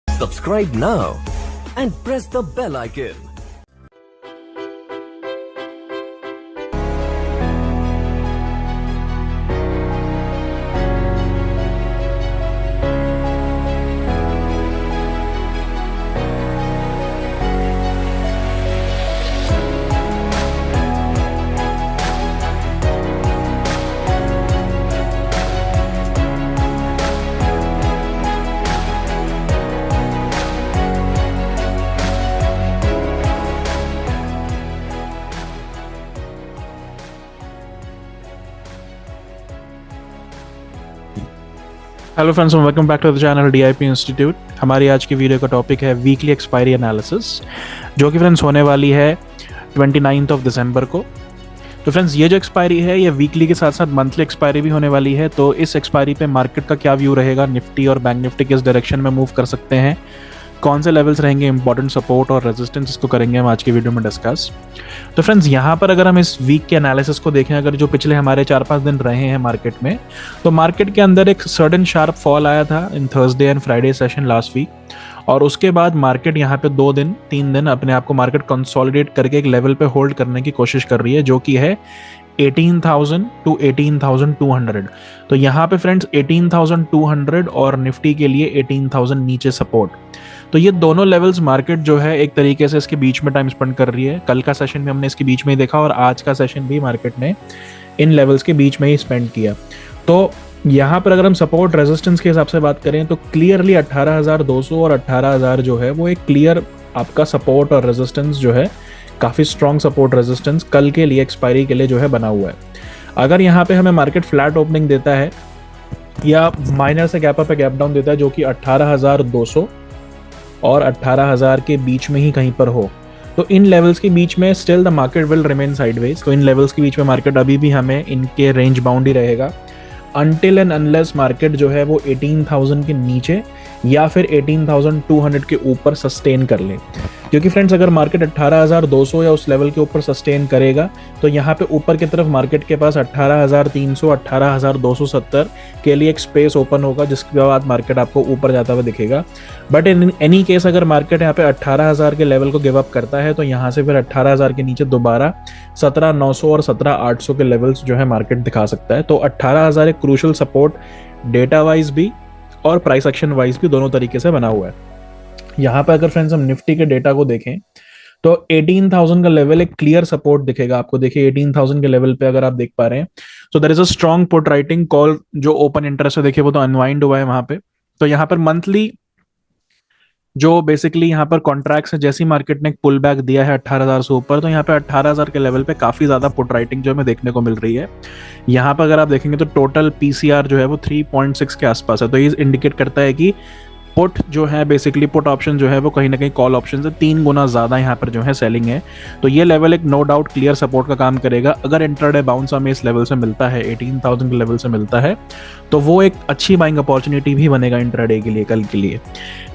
Subscribe now and press the bell icon. Hello friends, welcome back to the channel DIP institute. हमारी आज की video का topic है weekly expiry analysis, जो कि फ्रेंड्स होने वाली है 29 दिसंबर को। तो फ्रेंड्स, ये जो एक्सपायरी है ये वीकली के साथ साथ मंथली एक्सपायरी भी होने वाली है। तो इस एक्सपायरी पे मार्केट का क्या व्यू रहेगा, निफ्टी और बैंक निफ्टी किस डायरेक्शन में मूव कर सकते हैं, कौन से लेवल्स रहेंगे इंपॉर्टेंट सपोर्ट और रेजिस्टेंस, इसको करेंगे हम आज की वीडियो में डिस्कस। तो फ्रेंड्स, यहाँ पर अगर हम इस वीक के एनालिसिस को देखें, अगर जो पिछले हमारे 4-5 दिन रहे हैं मार्केट में, तो मार्केट के अंदर एक सडन शार्प फॉल आया था in Thursday and Friday session last week, और उसके बाद मार्केट यहाँ पे 2-3 दिन अपने आप को मार्केट कंसोलिडेट करके एक लेवल पे होल्ड करने की कोशिश कर रही है, जो कि है 18,000 to 18,200। तो यहाँ पे फ्रेंड्स 18,200 और निफ्टी के लिए 18,000 नीचे सपोर्ट। तो ये दोनों लेवल्स मार्केट जो है एक तरीके से इसके बीच में टाइम स्पेंड कर रही है। कल का सेशन में हमने इसके बीच में ही देखा और आज का सेशन भी मार्केट ने इन लेवल्स के बीच में ही स्पेंड किया। तो यहाँ पर अगर हम सपोर्ट रेजिस्टेंस के हिसाब से बात करें तो क्लियरली 18,200 और 18,000 जो है वो एक क्लियर आपका सपोर्ट और रेजिस्टेंस जो है, काफ़ी स्ट्रॉन्ग सपोर्ट रेजिस्टेंस कल के लिए एक्सपायरी के लिए जो है बना हुआ है। अगर यहाँ पे हमें मार्केट फ्लैट ओपनिंग देता है या माइनर से गैप अप गैप डाउन देता है, जो कि 18,200 और 18,000 के बीच में ही कहीं पर हो, तो इन लेवल्स के बीच में still the market will remain sideways. तो इन लेवल्स के बीच में मार्केट अभी भी हमें इनके रेंज बाउंड ही रहेगा अनटिल एंड अनलेस मार्केट जो है वो 18,000 के नीचे या फिर 18,200 के ऊपर सस्टेन कर ले। क्योंकि फ्रेंड्स, अगर मार्केट 18,200 या उस लेवल के ऊपर सस्टेन करेगा तो यहाँ पे ऊपर की तरफ मार्केट के पास 18,300, 18,270 के लिए एक स्पेस ओपन होगा, जिसके बाद मार्केट आपको ऊपर जाता हुआ दिखेगा। बट इन एनी केस अगर मार्केट यहाँ पे 18,000 के लेवल को गिव अप करता है तो यहाँ से फिर 18,000 के नीचे दोबारा 17,900 और 17,800 के लेवल्स जो है मार्केट दिखा सकता है। तो 18,000 एक क्रूशल सपोर्ट डेटा वाइज भी और प्राइस एक्शन वाइज भी दोनों तरीके से बना हुआ है। यहाँ पे अगर फ्रेंड्स हम निफ्टी के डेटा को देखें तो 18,000 का लेवल एक क्लियर सपोर्ट दिखेगा आपको। देखिए 18,000 के लेवल पे अगर आप देख पा रहे हैं तो there is a strong put writing call, जो ओपन इंटरेस्ट है देखिए वो तो अनवाइंड हुआ है वहां पे। तो यहाँ पर मंथली जो बेसिकली यहाँ पर कॉन्ट्रैक्ट्स है, जैसी मार्केट ने एक पुल बैक दिया है 18,000 से ऊपर, तो यहाँ पे 18,000 के लेवल पे काफी ज्यादा पुट राइटिंग जो हमें देखने को मिल रही है। यहाँ पर अगर आप देखेंगे तो टोटल पीसीआर जो है वो 3.6 के आसपास है। तो ये इंडिकेट करता है कि पुट जो है बेसिकली पुट ऑप्शन जो है वो कहीं ना कहीं कॉल ऑप्शन से 3 गुना ज्यादा यहाँ पर जो है सेलिंग है। तो ये लेवल एक नो डाउट क्लियर सपोर्ट का काम करेगा। अगर इंट्राडे बाउंस हमें इस लेवल से मिलता है, 18,000 के लेवल से मिलता है, तो वो एक अच्छी बाइंग अपॉर्चुनिटी भी बनेगा इंट्राडे के लिए, कल के लिए।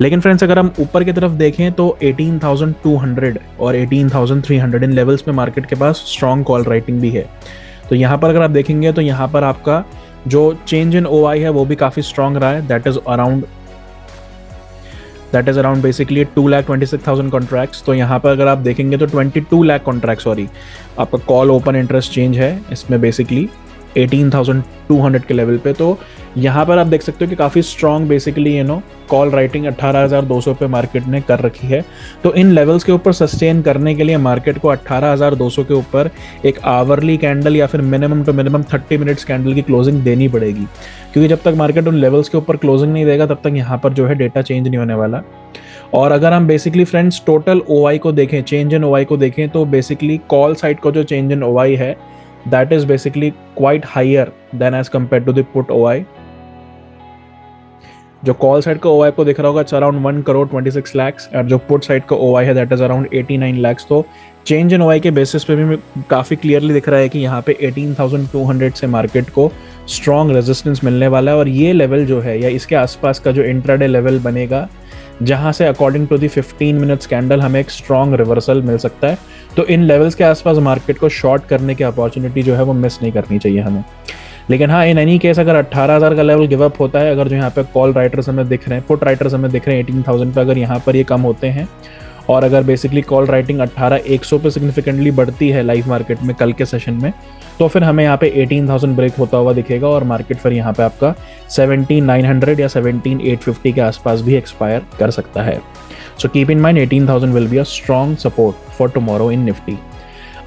लेकिन फ्रेंड्स, अगर हम ऊपर की तरफ देखें तो 18,200 और 18,300 इन लेवल्स में मार्केट के पास स्ट्रॉन्ग कॉल राइटिंग भी है। तो यहाँ पर अगर आप देखेंगे तो यहाँ पर आपका जो चेंज इन ओआई है वो भी काफी स्ट्रॉन्ग रहा है। That is around basically 2,26,000 contracts. तो यहाँ पर अगर आप देखेंगे तो 22 लाख कॉन्ट्रैक्ट सॉरी आपका कॉल ओपन इंटरेस्ट चेंज है इसमें बेसिकली 18,200 के लेवल पे। तो यहाँ पर आप देख सकते हो कि काफ़ी स्ट्रॉन्ग बेसिकली कॉल राइटिंग 18,200 पे मार्केट ने कर रखी है। तो इन लेवल्स के ऊपर सस्टेन करने के लिए मार्केट को 18,200 के ऊपर एक आवरली कैंडल या फिर minimum two minimum 30 minutes candle की क्लोजिंग देनी पड़ेगी, क्योंकि जब तक मार्केट उन लेवल्स के ऊपर क्लोजिंग नहीं देगा तब तक यहाँ पर जो है डेटा चेंज नहीं होने वाला। और अगर हम बेसिकली फ्रेंड्स टोटल ओआई को देखें, चेंज इन ओआई को देखें, तो बेसिकली कॉल साइड का जो चेंज इन ओआई है that is basically quite higher than as compared to the put OI। जो कॉल साइड का OI को दिख रहा होगा इट्स अराउंड 1,26 lakhs और जो पुट साइड का OI है दैट इज अराउंड 89 lakhs। तो चेंज इन OI के बेसिस पे भी काफ़ी क्लियरली दिख रहा है कि यहाँ पे 18,200 से मार्केट को स्ट्रॉन्ग रेजिस्टेंस मिलने वाला है। और ये लेवल जो है या इसके आसपास का जो इंट्राडे लेवल बनेगा, जहाँ से according to the 15 minutes candle हमें एक स्ट्रॉन्ग रिवर्सल मिल सकता है। तो इन लेवल्स के आसपास मार्केट को शॉर्ट करने की अपॉर्चुनिटी जो है वो मिस नहीं करनी चाहिए हमें। लेकिन हाँ, इन एनी केस अगर 18,000 का लेवल गिव अप होता है, अगर जो यहाँ पे कॉल राइटर्स हमें दिख रहे हैं, पुट राइटर्स हमें दिख रहे हैं 18,000 पे, अगर यहाँ पर ये कम होते हैं और अगर बेसिकली कॉल राइटिंग 18,100 पे सिग्निफिकेंटली बढ़ती है लाइव मार्केट में कल के सेशन में, तो फिर हमें यहाँ पे 18,000 ब्रेक होता हुआ दिखेगा और मार्केट फिर यहाँ पे आपका 17,900 या 17,850 के आसपास भी एक्सपायर कर सकता है। So keep in mind 18,000 will be a strong support for tomorrow in Nifty.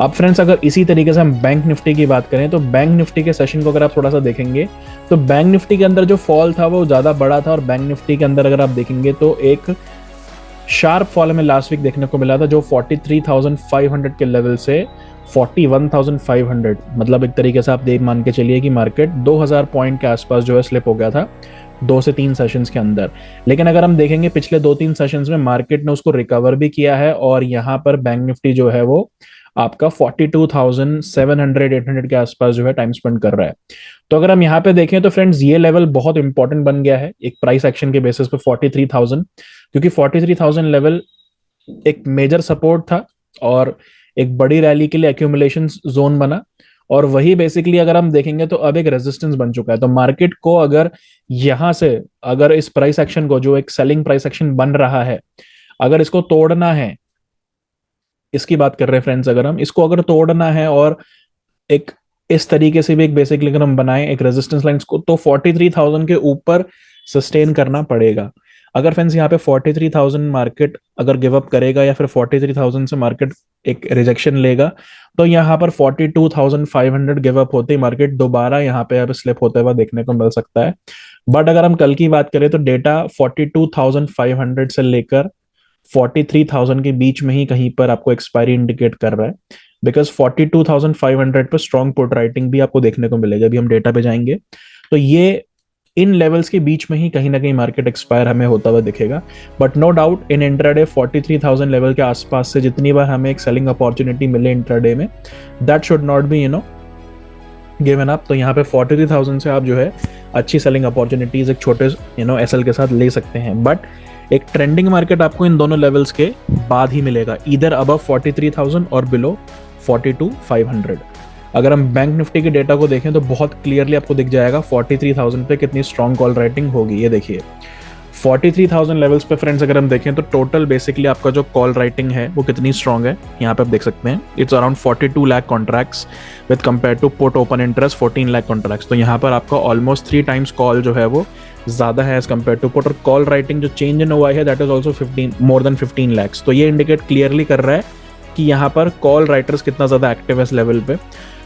अब फ्रेंड्स, अगर इसी तरीके से हम बैंक निफ्टी की बात करें तो बैंक निफ्टी के सेशन को अगर आप थोड़ा सा देखेंगे तो बैंक निफ्टी के अंदर जो फॉल था वो ज़्यादा बड़ा था और बैंक निफ्टी के अंदर अगर आप देखेंगे तो एक शार्प फॉल हमें लास्ट वीक देखने को मिला था, जो 43,500 के लेवल से 41,500, मतलब एक तरीके से आप देख मान के चलिए कि मार्केट 2,000 पॉइंट के आसपास जो है स्लिप हो गया था 2 से 3 सेशंस के अंदर। लेकिन अगर हम देखेंगे पिछले 2-3 सेशंस में मार्केट ने उसको रिकवर भी किया है और यहाँ पर बैंक निफ्टी जो है वो आपका 42,700-800 के आसपास जो है टाइम स्पेंड कर रहा है। तो अगर हम यहाँ पे देखें तो फ्रेंड्स, ये लेवल बहुत इंपॉर्टेंट बन गया है एक प्राइस एक्शन के बेसिस पे 43,000, क्योंकि 43,000 लेवल एक मेजर सपोर्ट था और एक बड़ी रैली के लिए एक्यूमुलेशन जोन बना, और वही बेसिकली अगर हम देखेंगे तो अब एक रेजिस्टेंस बन चुका है। तो मार्केट को अगर यहां से, अगर इस प्राइस एक्शन को, जो एक सेलिंग प्राइस एक्शन बन रहा है, अगर इसको तोड़ना है, इसकी बात कर रहे हैं फ्रेंड्स, अगर हम इसको अगर तोड़ना है और एक इस तरीके से भी एक बेसिकली अगर हम बनाएं एक रेजिस्टेंस लाइन को, तो 43,000 के ऊपर सस्टेन करना पड़ेगा। अगर फ्रेंड्स यहाँ पे 43,000 मार्केट अगर गिव अप करेगा या फिर 43,000 से मार्केट एक रिजेक्शन लेगा, तो यहाँ पर 42,500 गिव अप होते ही मार्केट दोबारा यहाँ पे स्लिप होते हुए देखने को मिल सकता है। बट अगर हम कल की बात करें तो डेटा 42,500 से लेकर 43,000 के बीच में ही कहीं पर आपको एक्सपायरी इंडिकेट कर रहा है, बिकॉज 42,500 पर स्ट्रॉन्ग पुट राइटिंग भी आपको देखने को मिलेगा। अभी हम डेटा पे जाएंगे तो ये इन लेवल्स के बीच में ही कहीं ना कहीं मार्केट एक्सपायर हमें होता हुआ दिखेगा। But no doubt in intraday 43,000 level के आसपास से जितनी बार हमें एक सेलिंग अपॉर्चुनिटी मिले इंट्राडे में, that should not be given up. तो यहाँ पे 43,000 से आप जो है अच्छी सेलिंग अपॉर्चुनिटीज एक छोटे एसएल के साथ ले सकते हैं। बट एक ट्रेंडिंग मार्केट आपको इन दोनों लेवल्स के बाद ही मिलेगा, इधर अबव 43,000 और बिलो 42,500। अगर हम बैंक निफ्टी के डेटा को देखें तो बहुत क्लियरली आपको दिख जाएगा 43,000 पे कितनी स्ट्रॉन्ग कॉल राइटिंग होगी। ये देखिए 43,000 लेवल्स पे फ्रेंड्स अगर हम देखें तो टोटल बेसिकली आपका जो कॉल राइटिंग है वो कितनी स्ट्रॉन्ग है, यहाँ पे आप देख सकते हैं it's around 42 lakh contracts with compare to put open interest 14 lakh contracts. तो यहाँ पर आपका ऑलमोस्ट 3 टाइम्स कॉल जो है वो ज्यादा है एज कंपेयर टू पुट, और कॉल राइटिंग जो चेंज इन हुआ है that is also more than 15 lakhs. तो ये इंडिकेट क्लियरली कर रहा है कि यहाँ पर कॉल राइटर्स कितना ज्यादा एक्टिव है इस लेवल पे।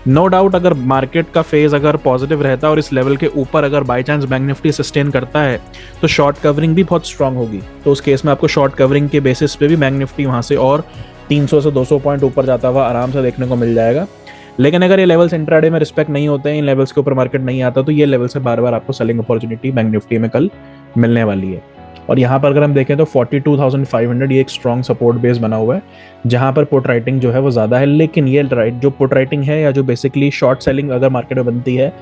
नो डाउट अगर मार्केट का फेज अगर पॉजिटिव रहता है और इस लेवल के ऊपर अगर by chance bank Nifty sustain करता है तो शॉर्ट कवरिंग भी बहुत स्ट्रांग होगी। तो उस केस में आपको शॉर्ट कवरिंग के बेसिस पे भी बैंक निफ्टी वहां से और 300 से 200 पॉइंट ऊपर जाता हुआ आराम से देखने को मिल जाएगा। लेकिन अगर ये लेवल्स इंट्राडे में रिस्पेक्ट नहीं होते हैं, इन लेवल्स के ऊपर मार्केट नहीं आता, तो ये लेवल से बार बार आपको सेलिंग अपॉर्चुनिटी बैंक निफ्टी में कल मिलने वाली है। और यहाँ पर अगर हम देखें तो 42,500 ये एक स्ट्रॉन्ग सपोर्ट बेस बना हुआ है जहाँ पर पुट राइटिंग जो है वो ज़्यादा है। लेकिन ये जो पुट राइटिंग है या जो बेसिकली शॉर्ट सेलिंग अगर मार्केट में बनती है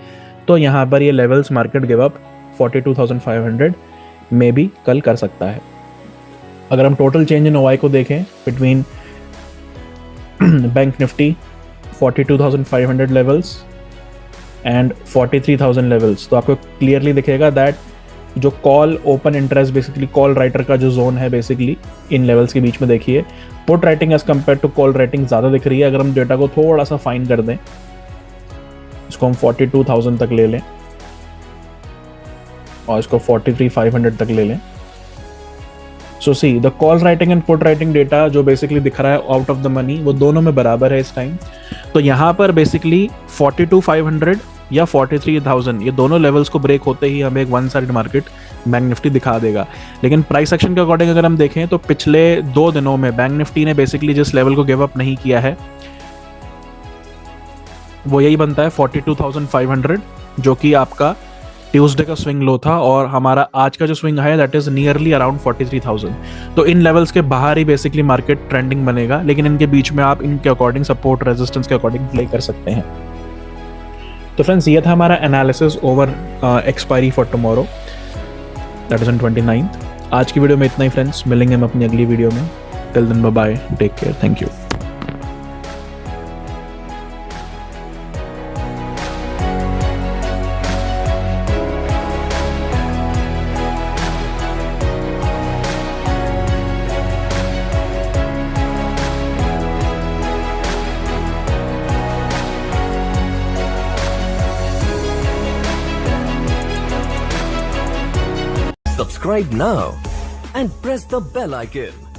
तो यहाँ पर ये लेवल्स मार्केट गिव अप 42,500 में भी कल कर सकता है। अगर हम टोटल चेंज इन ओवाई को देखें between bank Nifty 42,500 levels and 43,000 levels, तो आपको क्लियरली दिखेगा दैट जो call open interest basically call writer का जो जोन है बेसिकली इन लेवल्स के बीच में देखिए put writing as compare to call writing ज़्यादा दिख रही है। अगर हम डेटा को थोड़ा सा फाइन कर दें, इसको हम 42,000 तक ले लें और इसको 43,500 तक ले लें, so see the call writing and put writing data जो बेसिकली दिख रहा है आउट ऑफ द मनी वो दोनों में बराबर है इस टाइम। तो यहाँ पर बेसिकली 42,500 या 43,000 ये दोनों लेवल्स को ब्रेक होते ही हमें एक one side market bank Nifty दिखा देगा। लेकिन प्राइस एक्शन के अकॉर्डिंग अगर हम देखें तो पिछले 2 दिनों में बैंक निफ्टी ने बेसिकली जिस लेवल को गिव अप नहीं किया है वो यही बनता है 42,500, जो कि आपका ट्यूसडे का स्विंग लो था, और हमारा आज का जो स्विंग है दैट इज नियरली अराउंड 43,000। तो इन लेवल्स के बाहर ही बेसिकली मार्केट ट्रेंडिंग बनेगा, लेकिन इनके बीच में आप इनके अकॉर्डिंग सपोर्ट रेजिस्टेंस के अकॉर्डिंग प्ले कर सकते हैं। तो फ्रेंड्स ये था हमारा analysis over expiry for tomorrow that is on 29th। आज की वीडियो में इतना ही फ्रेंड्स, मिलेंगे हम अपनी अगली वीडियो में। Till then bye bye, take care, thank you. Subscribe now and press the bell icon.